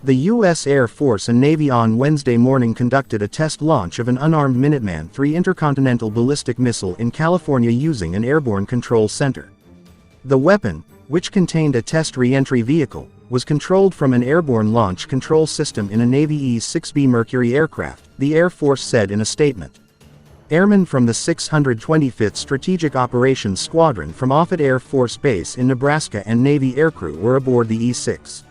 The U.S. Air Force and Navy on Wednesday morning conducted a test launch of an unarmed Minuteman III intercontinental ballistic missile in California using an airborne control center. The weapon, which contained a test re-entry vehicle, was controlled from an airborne launch control system in a Navy E-6B Mercury aircraft, the Air Force said in a statement. Airmen from the 625th Strategic Operations Squadron from Offutt Air Force Base in Nebraska and Navy aircrew were aboard the E-6.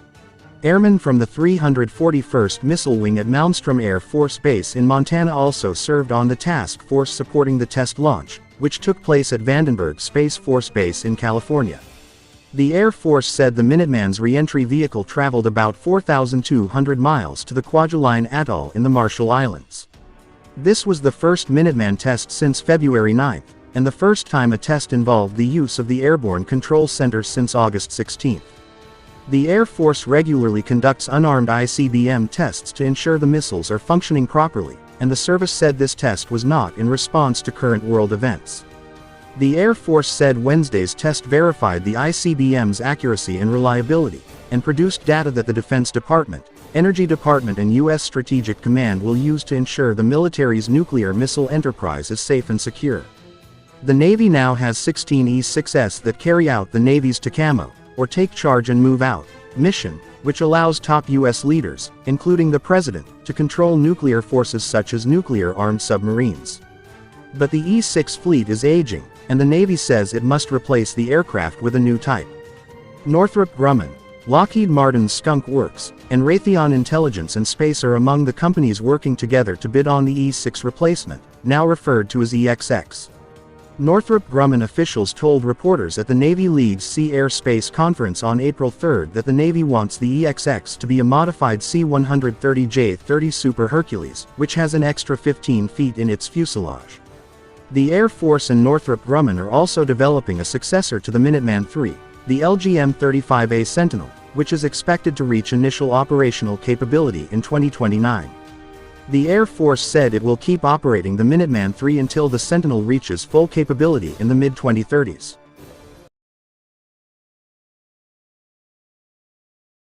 Airmen from the 341st Missile Wing at Malmstrom Air Force Base in Montana also served on the task force supporting the test launch, which took place at Vandenberg Space Force Base in California. The Air Force said the Minuteman's re-entry vehicle traveled about 4,200 miles to the Kwajalein Atoll in the Marshall Islands. This was the first Minuteman test since February 9, and the first time a test involved the use of the Airborne Control Center since August 16. The Air Force regularly conducts unarmed ICBM tests to ensure the missiles are functioning properly, and the service said this test was not in response to current world events. The Air Force said Wednesday's test verified the ICBM's accuracy and reliability, and produced data that the Defense Department, Energy Department and U.S. Strategic Command will use to ensure the military's nuclear missile enterprise is safe and secure. The Navy now has 16 E-6s that carry out the Navy's TACAMO, or Take Charge and Move Out, mission, which allows top U.S. leaders, including the President, to control nuclear forces such as nuclear-armed submarines. But the E-6 fleet is aging, and the Navy says it must replace the aircraft with a new type. Northrop Grumman, Lockheed Martin's Skunk Works, and Raytheon Intelligence and Space are among the companies working together to bid on the E-6 replacement, now referred to as EXX. Northrop Grumman officials told reporters at the Navy League's Sea Air Space Conference on April 3 that the Navy wants the EXX to be a modified C-130J-30 Super Hercules, which has an extra 15 feet in its fuselage. The Air Force and Northrop Grumman are also developing a successor to the Minuteman III, the LGM-35A Sentinel, which is expected to reach initial operational capability in 2029. The Air Force said it will keep operating the Minuteman III until the Sentinel reaches full capability in the mid-2030s.